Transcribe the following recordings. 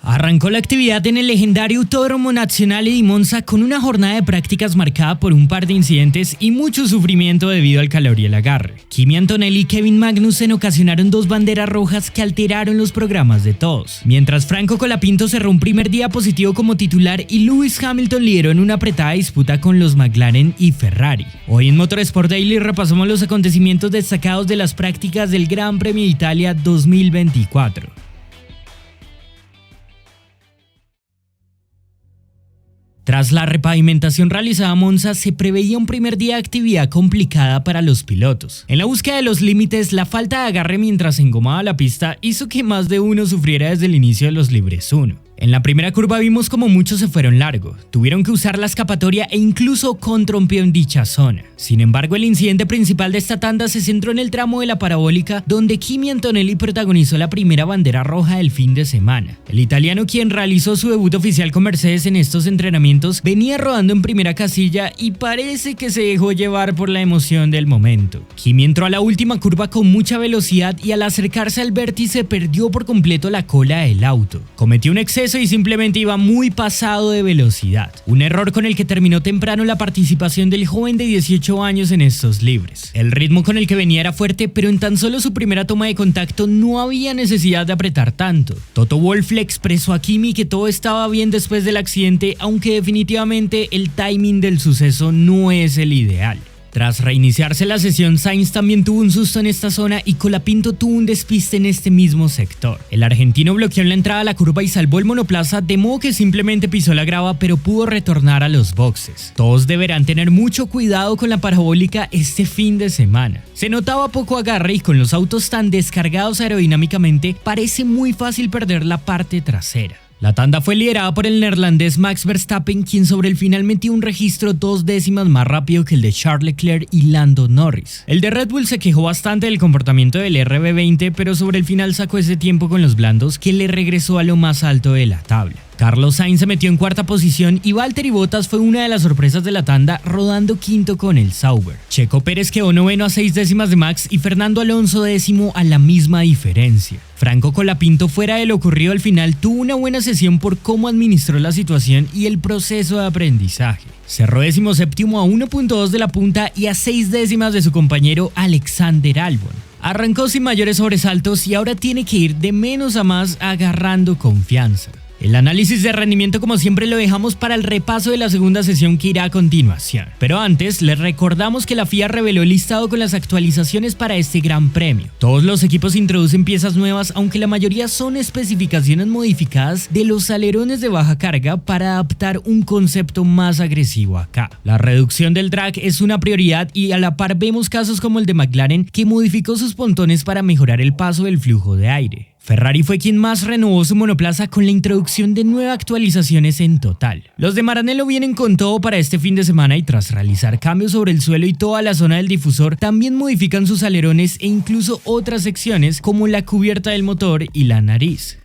Arrancó la actividad en el legendario Autódromo Nazionale di Monza con una jornada de prácticas marcada por un par de incidentes y mucho sufrimiento debido al calor y el agarre. Kimi Antonelli y Kevin Magnussen ocasionaron dos banderas rojas que alteraron los programas de todos. Mientras Franco Colapinto cerró un primer día positivo como titular y Lewis Hamilton lideró en una apretada disputa con los McLaren y Ferrari. Hoy en Motorsport Daily repasamos los acontecimientos destacados de las prácticas del Gran Premio de Italia 2024. Tras la repavimentación realizada a Monza, se preveía un primer día de actividad complicada para los pilotos. En la búsqueda de los límites, la falta de agarre mientras se engomaba la pista hizo que más de uno sufriera desde el inicio de los libres 1. En la primera curva vimos como muchos se fueron largo, tuvieron que usar la escapatoria e incluso contrompió en dicha zona. Sin embargo, el incidente principal de esta tanda se centró en el tramo de la parabólica, donde Kimi Antonelli protagonizó la primera bandera roja del fin de semana. El italiano, quien realizó su debut oficial con Mercedes en estos entrenamientos, venía rodando en primera casilla y parece que se dejó llevar por la emoción del momento. Kimi entró a la última curva con mucha velocidad y al acercarse al vértice perdió por completo la cola del auto. Cometió un exceso y simplemente iba muy pasado de velocidad, un error con el que terminó temprano la participación del joven de 18 años en estos libres. El ritmo con el que venía era fuerte, pero en tan solo su primera toma de contacto no había necesidad de apretar tanto. Toto Wolff le expresó a Kimi que todo estaba bien después del accidente, aunque definitivamente el timing del suceso no es el ideal. Tras reiniciarse la sesión, Sainz también tuvo un susto en esta zona y Colapinto tuvo un despiste en este mismo sector. El argentino bloqueó en la entrada a la curva y salvó el monoplaza, de modo que simplemente pisó la grava pero pudo retornar a los boxes. Todos deberán tener mucho cuidado con la parabólica este fin de semana. Se notaba poco agarre y con los autos tan descargados aerodinámicamente parece muy fácil perder la parte trasera. La tanda fue liderada por el neerlandés Max Verstappen, quien sobre el final metió un registro 2 décimas más rápido que el de Charles Leclerc y Lando Norris. El de Red Bull se quejó bastante del comportamiento del RB20, pero sobre el final sacó ese tiempo con los blandos que le regresó a lo más alto de la tabla. Carlos Sainz se metió en cuarta posición y Valtteri Bottas fue una de las sorpresas de la tanda, rodando quinto con el Sauber. Checo Pérez quedó noveno a 6 décimas de Max y Fernando Alonso décimo a la misma diferencia. Franco Colapinto, fuera de lo ocurrido al final, tuvo una buena sesión por cómo administró la situación y el proceso de aprendizaje. Cerró 17º a 1.2 de la punta y a 6 décimas de su compañero Alexander Albon. Arrancó sin mayores sobresaltos y ahora tiene que ir de menos a más agarrando confianza. El análisis de rendimiento, como siempre, lo dejamos para el repaso de la segunda sesión que irá a continuación. Pero antes, les recordamos que la FIA reveló el listado con las actualizaciones para este gran premio. Todos los equipos introducen piezas nuevas, aunque la mayoría son especificaciones modificadas de los alerones de baja carga para adaptar un concepto más agresivo acá. La reducción del drag es una prioridad y a la par vemos casos como el de McLaren, que modificó sus pontones para mejorar el paso del flujo de aire. Ferrari fue quien más renovó su monoplaza con la introducción de 9 actualizaciones en total. Los de Maranello vienen con todo para este fin de semana y tras realizar cambios sobre el suelo y toda la zona del difusor, también modifican sus alerones e incluso otras secciones como la cubierta del motor y la nariz.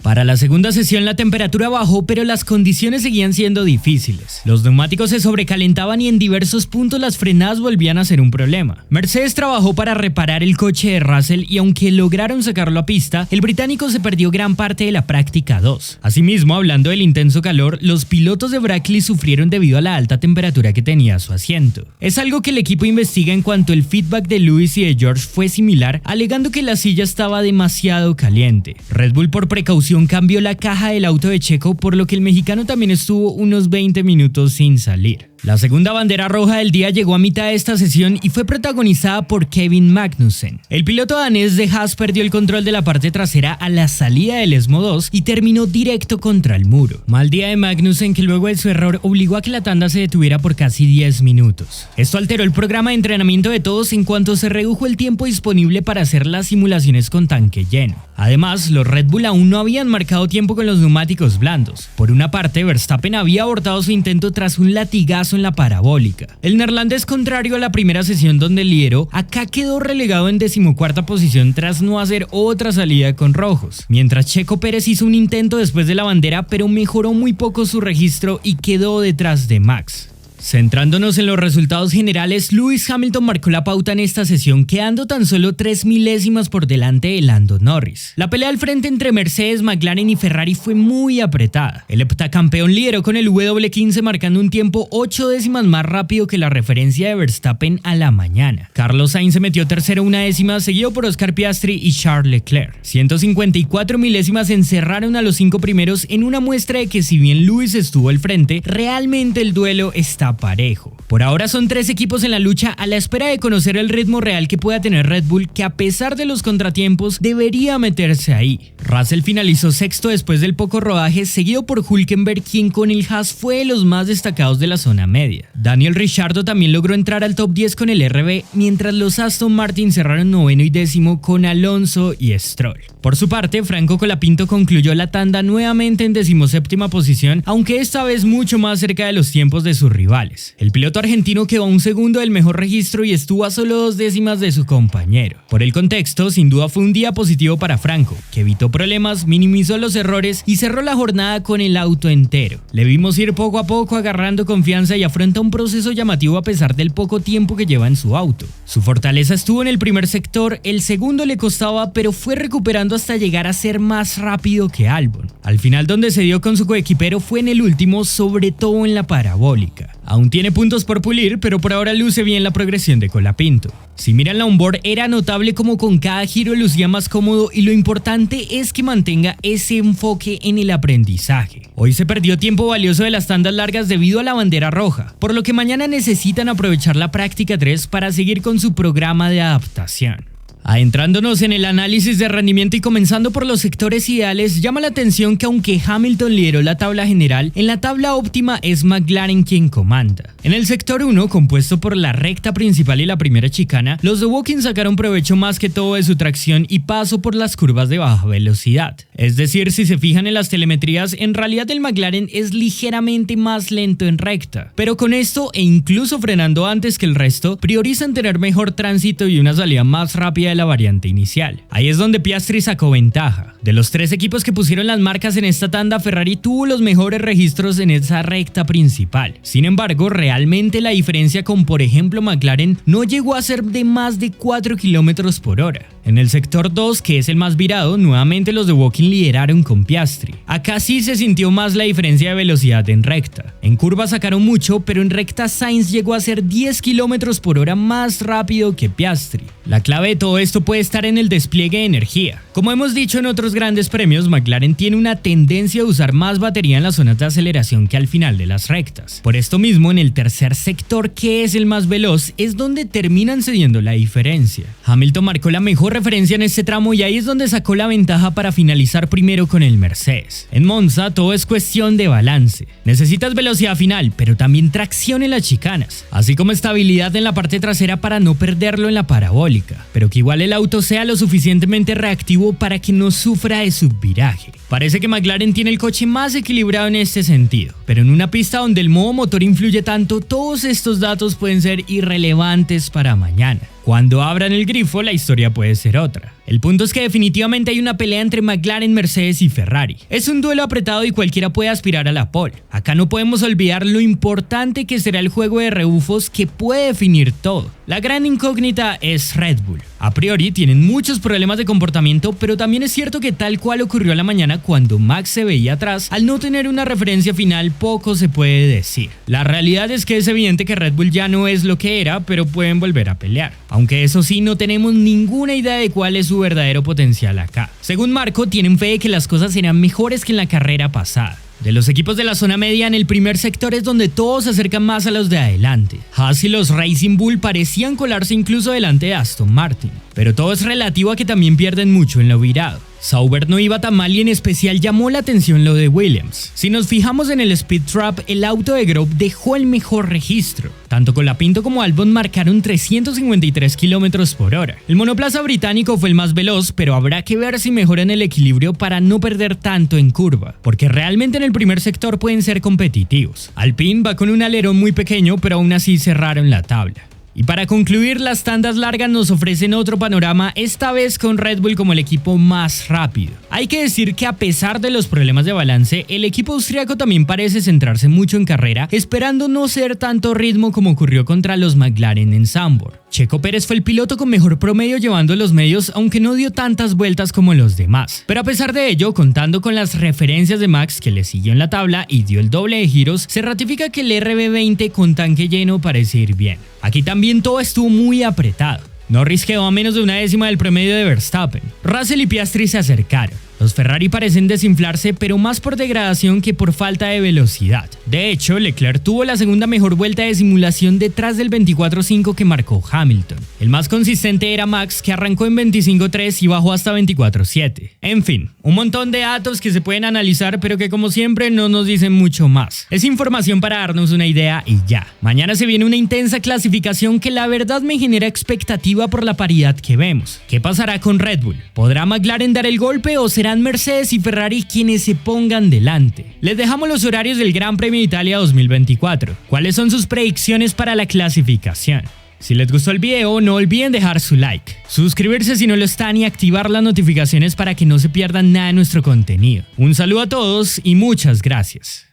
Para la segunda sesión la temperatura bajó, pero las condiciones seguían siendo difíciles. Los neumáticos se sobrecalentaban y en diversos puntos las frenadas volvían a ser un problema. Mercedes trabajó para reparar el coche de Russell y aunque lograron sacarlo a pista, el británico se perdió gran parte de la práctica 2. Asimismo, hablando del intenso calor, los pilotos de Brackley sufrieron debido a la alta temperatura que tenía su asiento. Es algo que el equipo investiga en cuanto el feedback de Lewis y de George fue similar, alegando que la silla estaba demasiado caliente. Red Bull, por precaución, cambió la caja del auto de Checo, por lo que el mexicano también estuvo unos 20 minutos sin salir. La segunda bandera roja del día llegó a mitad de esta sesión y fue protagonizada por Kevin Magnussen. El piloto danés de Haas perdió el control de la parte trasera a la salida del ESMO 2 y terminó directo contra el muro. Mal día de Magnussen, que luego de su error obligó a que la tanda se detuviera por casi 10 minutos. Esto alteró el programa de entrenamiento de todos en cuanto se redujo el tiempo disponible para hacer las simulaciones con tanque lleno. Además, los Red Bull aún no habían marcado tiempo con los neumáticos blandos. Por una parte, Verstappen había abortado su intento tras un latigazo en la parabólica. El neerlandés, contrario a la primera sesión donde lideró, acá quedó relegado en 14ª posición tras no hacer otra salida con rojos, mientras Checo Pérez hizo un intento después de la bandera pero mejoró muy poco su registro y quedó detrás de Max. Centrándonos en los resultados generales, Lewis Hamilton marcó la pauta en esta sesión, quedando tan solo 3 milésimas por delante de Lando Norris. La pelea al frente entre Mercedes, McLaren y Ferrari fue muy apretada. El heptacampeón lideró con el W15 marcando un tiempo 8 décimas más rápido que la referencia de Verstappen a la mañana. Carlos Sainz se metió tercero una décima, seguido por Oscar Piastri y Charles Leclerc. 154 milésimas encerraron a los 5 primeros en una muestra de que si bien Lewis estuvo al frente, realmente el duelo está parejo. Por ahora son 3 equipos en la lucha a la espera de conocer el ritmo real que pueda tener Red Bull, que a pesar de los contratiempos debería meterse ahí. Russell finalizó sexto después del poco rodaje, seguido por Hülkenberg, quien con el Haas fue de los más destacados de la zona media. Daniel Ricciardo también logró entrar al top 10 con el RB, mientras los Aston Martin cerraron noveno y décimo con Alonso y Stroll. Por su parte, Franco Colapinto concluyó la tanda nuevamente en 17ª posición, aunque esta vez mucho más cerca de los tiempos de sus rivales. El piloto argentino quedó a un segundo del mejor registro y estuvo a solo 2 décimas de su compañero. Por el contexto, sin duda fue un día positivo para Franco, que evitó problemas, minimizó los errores y cerró la jornada con el auto entero. Le vimos ir poco a poco agarrando confianza y afronta un proceso llamativo a pesar del poco tiempo que lleva en su auto. Su fortaleza estuvo en el primer sector, el segundo le costaba, pero fue recuperando hasta llegar a ser más rápido que Albon. Al final, donde se dio con su coequipero fue en el último, sobre todo en la parabólica. Aún tiene puntos por pulir, pero por ahora luce bien la progresión de Colapinto. Si miran la onboard, era notable como con cada giro lucía más cómodo y lo importante es que mantenga ese enfoque en el aprendizaje. Hoy se perdió tiempo valioso de las tandas largas debido a la bandera roja, por lo que mañana necesitan aprovechar la práctica 3 para seguir con su programa de adaptación. Adentrándonos en el análisis de rendimiento y comenzando por los sectores ideales, llama la atención que aunque Hamilton lideró la tabla general, en la tabla óptima es McLaren quien comanda. En el sector 1, compuesto por la recta principal y la primera chicana, los de Woking sacaron provecho más que todo de su tracción y paso por las curvas de baja velocidad. Es decir, si se fijan en las telemetrías, en realidad el McLaren es ligeramente más lento en recta, pero con esto e incluso frenando antes que el resto, priorizan tener mejor tránsito y una salida más rápida de la variante inicial. Ahí es donde Piastri sacó ventaja. De los 3 equipos que pusieron las marcas en esta tanda, Ferrari tuvo los mejores registros en esa recta principal. Sin embargo, realmente la diferencia con, por ejemplo, McLaren no llegó a ser de más de 4 km por hora. En el sector 2, que es el más virado, nuevamente los de Woking lideraron con Piastri. Acá sí se sintió más la diferencia de velocidad en recta. En curva sacaron mucho, pero en recta Sainz llegó a ser 10 km por hora más rápido que Piastri. La clave de todo esto puede estar en el despliegue de energía. Como hemos dicho en otros grandes premios, McLaren tiene una tendencia a usar más batería en las zonas de aceleración que al final de las rectas. Por esto mismo, en el tercer sector, que es el más veloz, es donde terminan cediendo la diferencia. Hamilton marcó la mejor referencia en este tramo y ahí es donde sacó la ventaja para finalizar primero con el Mercedes. En Monza todo es cuestión de balance. Necesitas velocidad final, pero también tracción en las chicanas, así como estabilidad en la parte trasera para no perderlo en la parabólica, pero que igual el auto sea lo suficientemente reactivo para que no sufra de subviraje. Parece que McLaren tiene el coche más equilibrado en este sentido, pero en una pista donde el modo motor influye tanto, todos estos datos pueden ser irrelevantes para mañana. Cuando abran el grifo, la historia puede ser otra. El punto es que definitivamente hay una pelea entre McLaren, Mercedes y Ferrari. Es un duelo apretado y cualquiera puede aspirar a la pole. Acá no podemos olvidar lo importante que será el juego de rebufos que puede definir todo. La gran incógnita es Red Bull. A priori tienen muchos problemas de comportamiento, pero también es cierto que tal cual ocurrió a la mañana cuando Max se veía atrás, al no tener una referencia final poco se puede decir. La realidad es que es evidente que Red Bull ya no es lo que era, pero pueden volver a pelear. Aunque eso sí, no tenemos ninguna idea de cuál es su verdadero potencial acá. Según Marco, tienen fe de que las cosas serán mejores que en la carrera pasada. De los equipos de la zona media, en el primer sector es donde todos se acercan más a los de adelante. Haas y los Racing Bull parecían colarse incluso delante de Aston Martin, pero todo es relativo a que también pierden mucho en lo virado. Sauber no iba tan mal y en especial llamó la atención lo de Williams. Si nos fijamos en el Speed Trap, el auto de Grove dejó el mejor registro. Tanto Colapinto como Albon marcaron 353 km por hora. El monoplaza británico fue el más veloz, pero habrá que ver si mejoran el equilibrio para no perder tanto en curva, porque realmente en el primer sector pueden ser competitivos. Alpine va con un alerón muy pequeño, pero aún así cerraron la tabla. Y para concluir, las tandas largas nos ofrecen otro panorama, esta vez con Red Bull como el equipo más rápido. Hay que decir que a pesar de los problemas de balance, el equipo austriaco también parece centrarse mucho en carrera, esperando no ser tanto ritmo como ocurrió contra los McLaren en Zandvoort. Checo Pérez fue el piloto con mejor promedio llevando los medios, aunque no dio tantas vueltas como los demás. Pero a pesar de ello, contando con las referencias de Max, que le siguió en la tabla y dio el doble de giros, se ratifica que el RB20 con tanque lleno parece ir bien. Aquí también todo estuvo muy apretado. Norris quedó a menos de una décima del promedio de Verstappen. Russell y Piastri se acercaron. Los Ferrari parecen desinflarse, pero más por degradación que por falta de velocidad. De hecho, Leclerc tuvo la segunda mejor vuelta de simulación detrás del 24.5 que marcó Hamilton. El más consistente era Max, que arrancó en 25.3 y bajó hasta 24.7. En fin, un montón de datos que se pueden analizar, pero que como siempre no nos dicen mucho más. Es información para darnos una idea y ya. Mañana se viene una intensa clasificación que la verdad me genera expectativa por la paridad que vemos. ¿Qué pasará con Red Bull? ¿Podrá McLaren dar el golpe o serán Mercedes y Ferrari quienes se pongan delante? Les dejamos los horarios del Gran Premio de Italia 2024. ¿Cuáles son sus predicciones para la clasificación? Si les gustó el video, no olviden dejar su like, suscribirse si no lo están y activar las notificaciones para que no se pierdan nada de nuestro contenido. Un saludo a todos y muchas gracias.